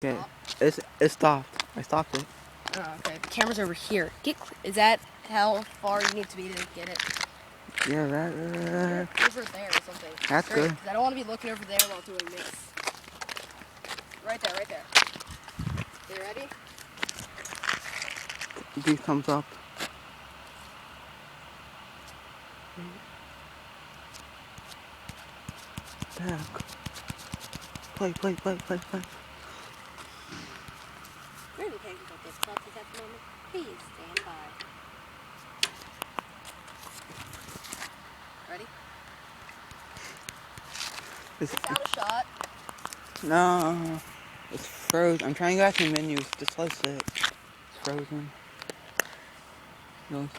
Okay, Stop. it stopped. I stopped it. Oh, okay. The camera's over here. Is that how far you need to be to get it? Yeah, Over there or something. that's Straight, good. because I don't want to be looking over there while doing this. Right there, right there. You ready? Do thumbs up. Back. Play. Really technical difficulties at the moment. Please stand by. Ready? It's, Is out of shot? no, it's frozen. I'm trying to go back to the menus. Just let it sit. It's frozen. No, it's